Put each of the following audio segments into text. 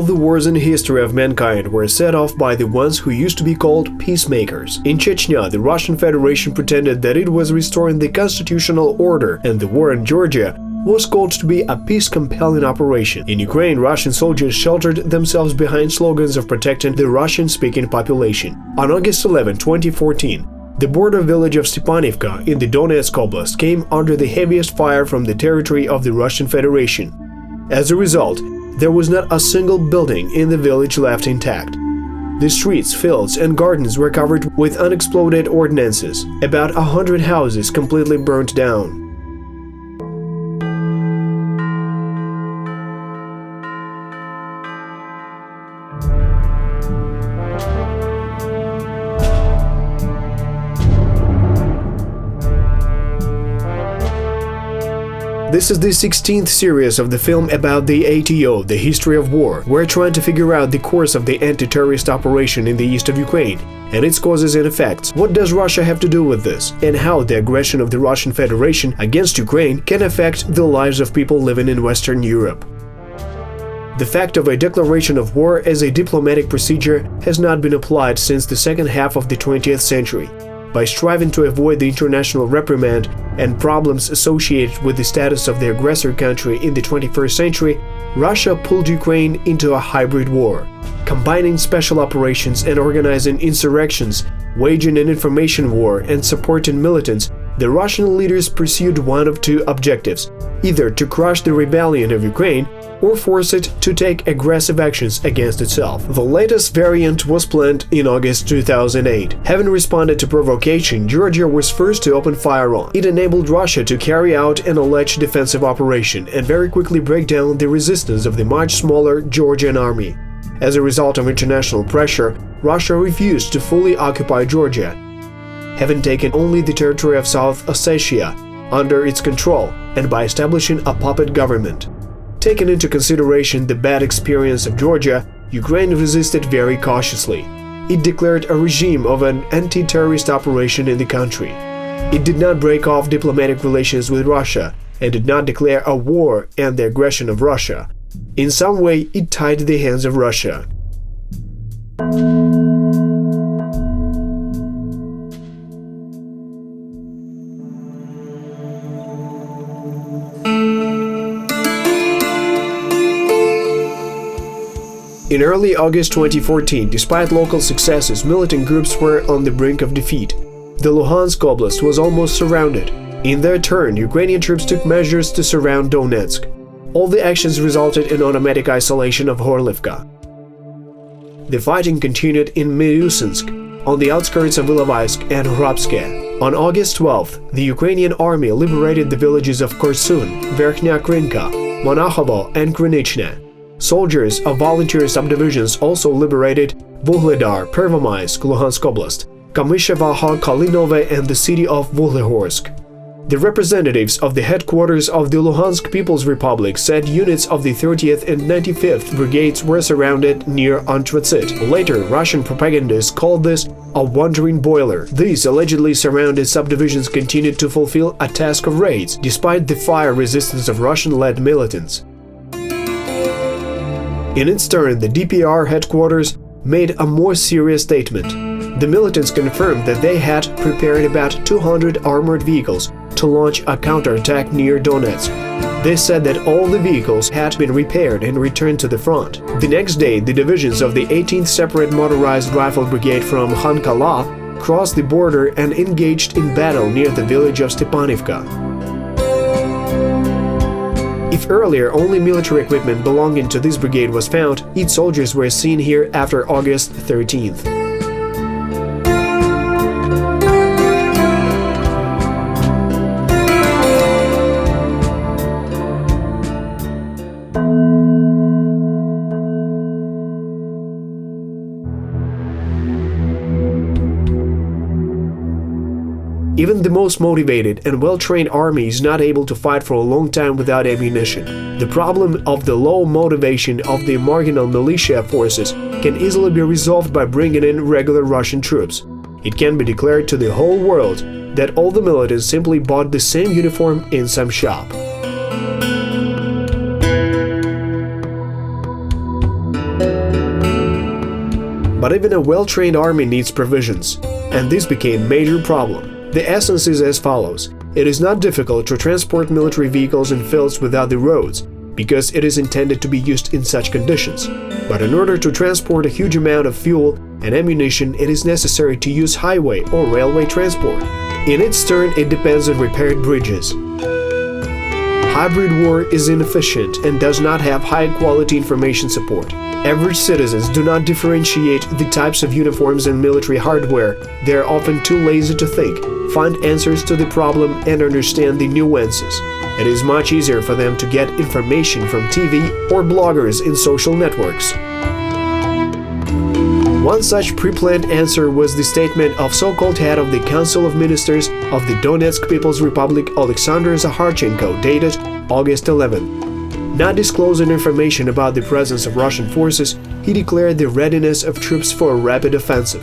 All the wars in the history of mankind were set off by the ones who used to be called peacemakers. In Chechnya, the Russian Federation pretended that it was restoring the constitutional order, and the war in Georgia was called to be a peace-compelling operation. In Ukraine, Russian soldiers sheltered themselves behind slogans of protecting the Russian-speaking population. On August 11, 2014, the border village of Stepanovka in the Donetsk Oblast came under the heaviest fire from the territory of the Russian Federation. As a result, there was not a single building in the village left intact. The streets, fields, and gardens were covered with unexploded ordnances. About 100 houses completely burned down. This is the 16th series of the film about the ATO, the history of war. We're trying to figure out the course of the anti-terrorist operation in the east of Ukraine and its causes and effects. What does Russia have to do with this? And how the aggression of the Russian Federation against Ukraine can affect the lives of people living in Western Europe. The fact of a declaration of war as a diplomatic procedure has not been applied since the second half of the 20th century. By striving to avoid the international reprimand and problems associated with the status of the aggressor country in the 21st century, Russia pulled Ukraine into a hybrid war. Combining special operations and organizing insurrections, waging an information war and supporting militants, the Russian leaders pursued one of two objectives: either to crush the rebellion of Ukraine or force it to take aggressive actions against itself. The latest variant was planned in August 2008. Having responded to provocation, Georgia was first to open fire on. It enabled Russia to carry out an alleged defensive operation and very quickly break down the resistance of the much smaller Georgian army. As a result of international pressure, Russia refused to fully occupy Georgia, having taken only the territory of South Ossetia under its control and by establishing a puppet government. Taking into consideration the bad experience of Georgia, Ukraine resisted very cautiously. It declared a regime of an anti-terrorist operation in the country. It did not break off diplomatic relations with Russia and did not declare a war and the aggression of Russia. In some way, it tied the hands of Russia. In early August 2014, despite local successes, militant groups were on the brink of defeat. The Luhansk Oblast was almost surrounded. In their turn, Ukrainian troops took measures to surround Donetsk. All the actions resulted in automatic isolation of Horlivka. The fighting continued in Miusinsk, on the outskirts of Ilovaisk and Hrabske. On August 12th, the Ukrainian army liberated the villages of Korsun, Verkhnya Krinka, Monakhovo, and Krynichne. Soldiers of volunteer subdivisions also liberated Vuhledar, Pervomaisk, Luhansk Oblast, Kamyshevaha, Kalinove, and the city of Vuhlehorsk. The representatives of the headquarters of the Luhansk People's Republic said units of the 30th and 95th Brigades were surrounded near Antratsit. Later, Russian propagandists called this a wandering boiler. These allegedly surrounded subdivisions continued to fulfill a task of raids, despite the fire resistance of Russian-led militants. In its turn, the DPR headquarters made a more serious statement. The militants confirmed that they had prepared about 200 armored vehicles to launch a counterattack near Donetsk. They said that all the vehicles had been repaired and returned to the front. The next day, the divisions of the 18th Separate Motorized Rifle Brigade from Khankala crossed the border and engaged in battle near the village of Stepanovka. If earlier only military equipment belonging to this brigade was found, its soldiers were seen here after August 13th. Even the most motivated and well-trained army is not able to fight for a long time without ammunition. The problem of the low motivation of the marginal militia forces can easily be resolved by bringing in regular Russian troops. It can be declared to the whole world that all the militants simply bought the same uniform in some shop. But even a well-trained army needs provisions, and this became a major problem. The essence is as follows. It is not difficult to transport military vehicles in fields without the roads, because it is intended to be used in such conditions. But in order to transport a huge amount of fuel and ammunition, it is necessary to use highway or railway transport. In its turn, it depends on repaired bridges. Hybrid war is inefficient and does not have high-quality information support. Average citizens do not differentiate the types of uniforms and military hardware. They are often too lazy to think, find answers to the problem, and understand the nuances. It is much easier for them to get information from TV or bloggers in social networks. One such pre-planned answer was the statement of so-called head of the Council of Ministers of the Donetsk People's Republic, Alexander Zakharchenko, dated August 11. Not disclosing information about the presence of Russian forces, he declared the readiness of troops for a rapid offensive.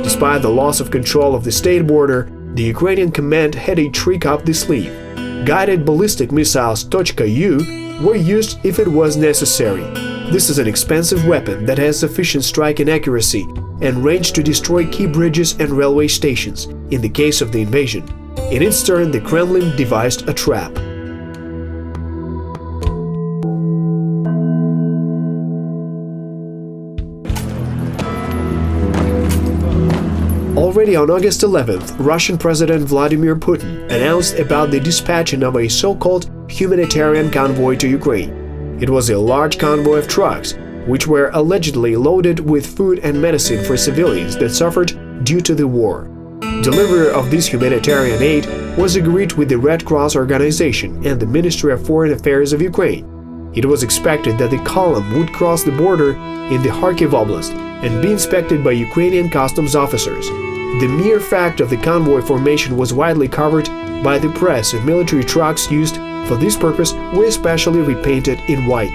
Despite the loss of control of the state border, the Ukrainian command had a trick up the sleeve. Guided ballistic missiles .U were used if it was necessary. This is an expensive weapon that has sufficient striking accuracy and range to destroy key bridges and railway stations in the case of the invasion. In its turn, the Kremlin devised a trap. Already on August 11th, Russian President Vladimir Putin announced about the dispatching of a so-called humanitarian convoy to Ukraine. It was a large convoy of trucks, which were allegedly loaded with food and medicine for civilians that suffered due to the war. Delivery of this humanitarian aid was agreed with the Red Cross organization and the Ministry of Foreign Affairs of Ukraine. It was expected that the column would cross the border in the Kharkiv Oblast and be inspected by Ukrainian customs officers. The mere fact of the convoy formation was widely covered by the press, and military trucks used for this purpose were especially repainted in white.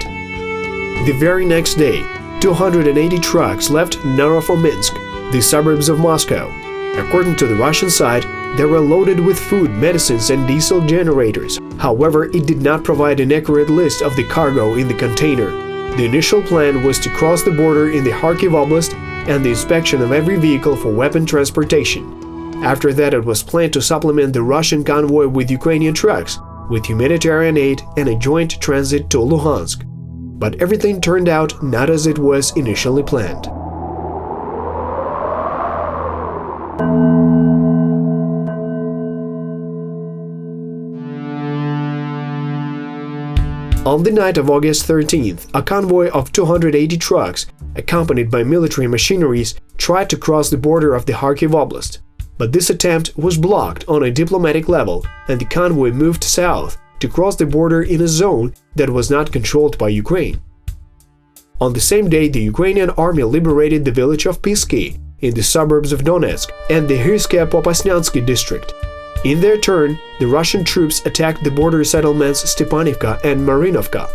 The very next day, 280 trucks left Novominsk, the suburbs of Moscow. According to the Russian side, they were loaded with food, medicines, and diesel generators. However, it did not provide an accurate list of the cargo in the container. The initial plan was to cross the border in the Kharkiv Oblast and the inspection of every vehicle for weapon transportation. After that, it was planned to supplement the Russian convoy with Ukrainian trucks, with humanitarian aid and a joint transit to Luhansk. But everything turned out not as it was initially planned. On the night of August 13th, a convoy of 280 trucks, accompanied by military machineries, tried to cross the border of the Kharkiv Oblast. But this attempt was blocked on a diplomatic level, and the convoy moved south to cross the border in a zone that was not controlled by Ukraine. On the same day, the Ukrainian army liberated the village of Pisky in the suburbs of Donetsk and the Hirske-Popasnyansky district. In their turn, the Russian troops attacked the border settlements Stepanovka and Marinovka.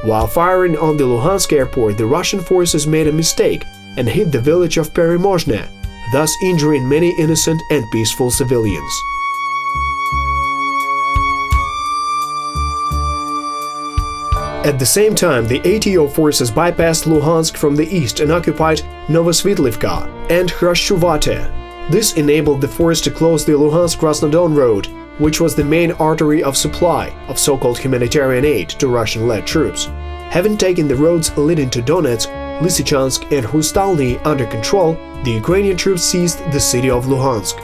While firing on the Luhansk airport, the Russian forces made a mistake and hit the village of Peremozhne, thus injuring many innocent and peaceful civilians. At the same time, the ATO forces bypassed Luhansk from the east and occupied Novosvitlivka and Khrashchuvate. This enabled the force to close the Luhansk-Krasnodon road, which was the main artery of supply of so-called humanitarian aid to Russian-led troops. Having taken the roads leading to Donetsk, Lysychansk and Hustalny under control, the Ukrainian troops seized the city of Luhansk.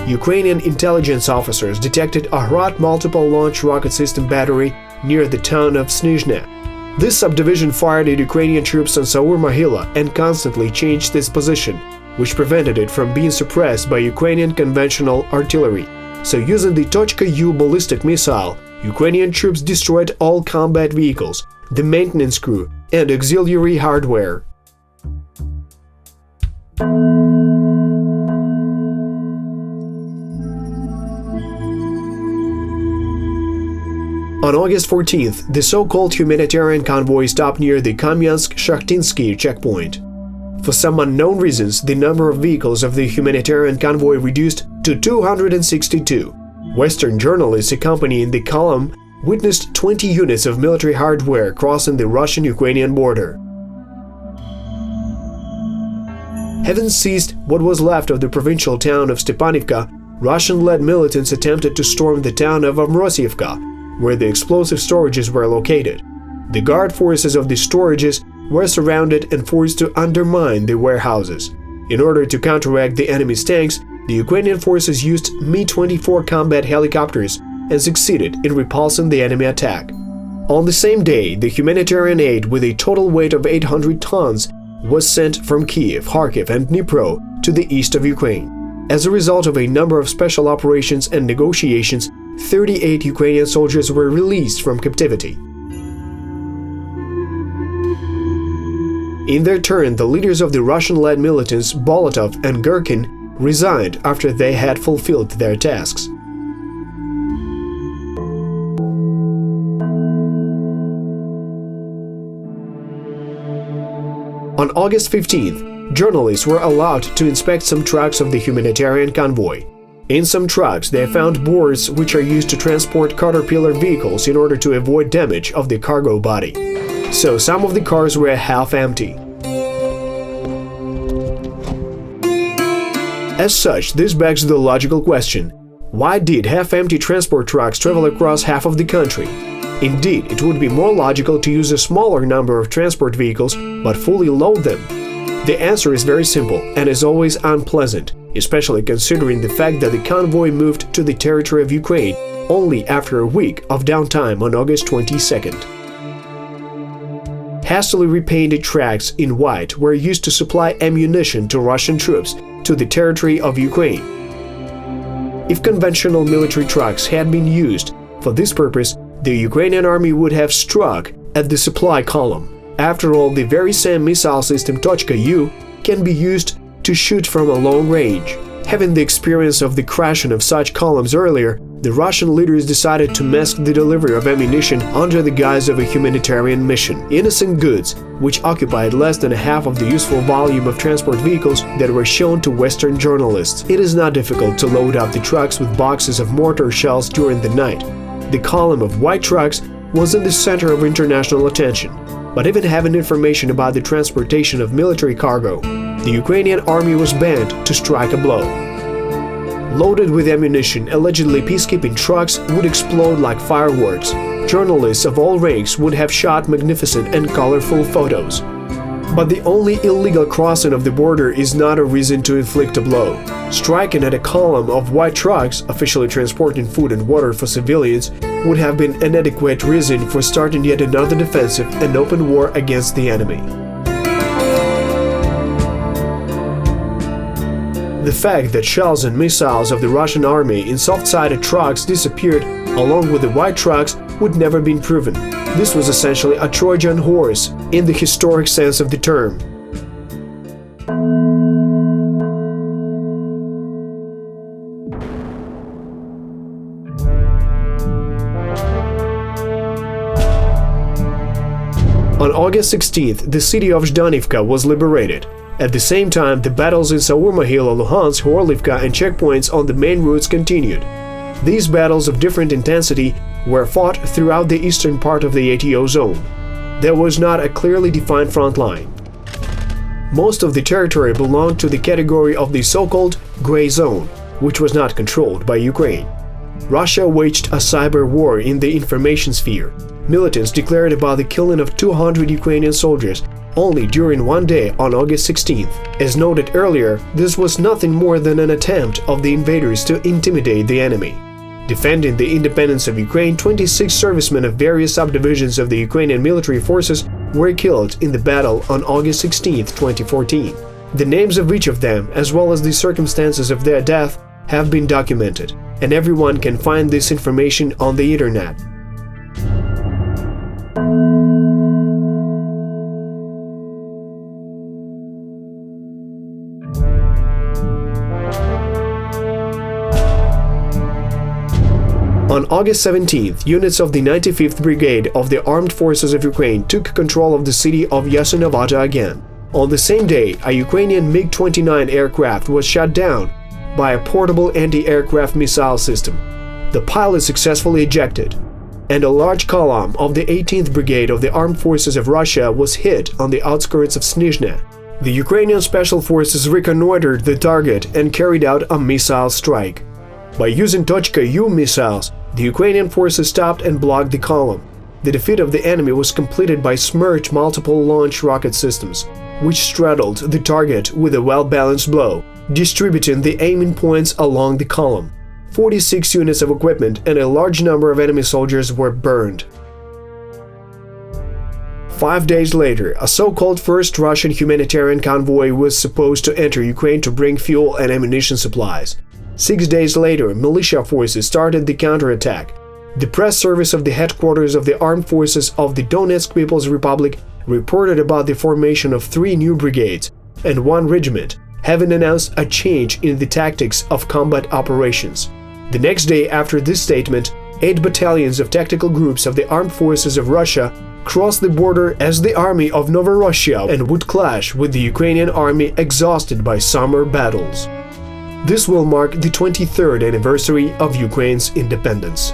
Ukrainian intelligence officers detected a Hrad multiple-launch rocket system battery near the town of Snizhne. This subdivision fired at Ukrainian troops on Saur-Mohyla and constantly changed its position, which prevented it from being suppressed by Ukrainian conventional artillery. So using the .U ballistic missile, Ukrainian troops destroyed all combat vehicles, the maintenance crew, and auxiliary hardware. On August 14th, the so-called humanitarian convoy stopped near the Kamyansk-Shakhtinsky checkpoint. For some unknown reasons, the number of vehicles of the humanitarian convoy reduced to 262. Western journalists accompanying the column witnessed 20 units of military hardware crossing the Russian-Ukrainian border. Having seized what was left of the provincial town of Stepanovka, Russian-led militants attempted to storm the town of Ambrosievka, where the explosive storages were located. The guard forces of the storages were surrounded and forced to undermine the warehouses. In order to counteract the enemy's tanks, the Ukrainian forces used Mi-24 combat helicopters and succeeded in repulsing the enemy attack. On the same day, the humanitarian aid with a total weight of 800 tons was sent from Kiev, Kharkiv and Dnipro to the east of Ukraine. As a result of a number of special operations and negotiations, 38 Ukrainian soldiers were released from captivity. In their turn, the leaders of the Russian-led militants Bolotov and Gherkin resigned after they had fulfilled their tasks. On August 15th, journalists were allowed to inspect some trucks of the humanitarian convoy. In some trucks, they found boards which are used to transport Caterpillar vehicles in order to avoid damage of the cargo body. So some of the cars were half empty. As such, this begs the logical question: why did half-empty transport trucks travel across half of the country? Indeed, it would be more logical to use a smaller number of transport vehicles, but fully load them. The answer is very simple and is always unpleasant, especially considering the fact that the convoy moved to the territory of Ukraine only after a week of downtime on August 22nd. Hastily repainted tracks in white were used to supply ammunition to Russian troops to the territory of Ukraine. If conventional military trucks had been used for this purpose, the Ukrainian army would have struck at the supply column. After all, the very same missile system Tochka-U can be used to shoot from a long range. Having the experience of the crashing of such columns earlier, the Russian leaders decided to mask the delivery of ammunition under the guise of a humanitarian mission. Innocent goods, which occupied less than half of the useful volume of transport vehicles that were shown to Western journalists. It is not difficult to load up the trucks with boxes of mortar shells during the night. The column of white trucks was in the center of international attention. But even having information about the transportation of military cargo, the Ukrainian army was bent to strike a blow. Loaded with ammunition, allegedly peacekeeping trucks would explode like fireworks. Journalists of all ranks would have shot magnificent and colorful photos. But the only illegal crossing of the border is not a reason to inflict a blow. Striking at a column of white trucks, officially transporting food and water for civilians, would have been an adequate reason for starting yet another defensive and open war against the enemy. The fact that shells and missiles of the Russian army in soft-sided trucks disappeared along with the white trucks would never been proven. This was essentially a Trojan horse in the historic sense of the term. On August 16th, the city of Zhdanivka was liberated. At the same time, the battles in Saur-Mohyla, Luhansk, Horlivka and checkpoints on the main routes continued. These battles of different intensity were fought throughout the eastern part of the ATO zone. There was not a clearly defined front line. Most of the territory belonged to the category of the so-called gray zone, which was not controlled by Ukraine. Russia waged a cyber war in the information sphere. Militants declared about the killing of 200 Ukrainian soldiers only during one day on August 16th. As noted earlier, this was nothing more than an attempt of the invaders to intimidate the enemy. Defending the independence of Ukraine, 26 servicemen of various subdivisions of the Ukrainian military forces were killed in the battle on August 16, 2014. The names of each of them, as well as the circumstances of their death, have been documented, and everyone can find this information on the internet. On August 17th, units of the 95th Brigade of the Armed Forces of Ukraine took control of the city of Yasenovata again. On the same day, a Ukrainian MiG-29 aircraft was shot down by a portable anti-aircraft missile system. The pilot successfully ejected, and a large column of the 18th Brigade of the Armed Forces of Russia was hit on the outskirts of Snizhne, The Ukrainian special forces reconnoitered the target and carried out a missile strike. By using .U missiles, the Ukrainian forces stopped and blocked the column. The defeat of the enemy was completed by Smerch multiple launch rocket systems, which straddled the target with a well-balanced blow, distributing the aiming points along the column. 46 units of equipment and a large number of enemy soldiers were burned. 5 days later, a so-called first Russian humanitarian convoy was supposed to enter Ukraine to bring fuel and ammunition supplies. 6 days later, militia forces started the counterattack. The press service of the headquarters of the armed forces of the Donetsk People's Republic reported about the formation of 3 new brigades and 1 regiment, having announced a change in the tactics of combat operations. The next day after this statement, 8 battalions of tactical groups of the armed forces of Russia crossed the border as the army of Novorossiya and would clash with the Ukrainian army exhausted by summer battles. This will mark the 23rd anniversary of Ukraine's independence.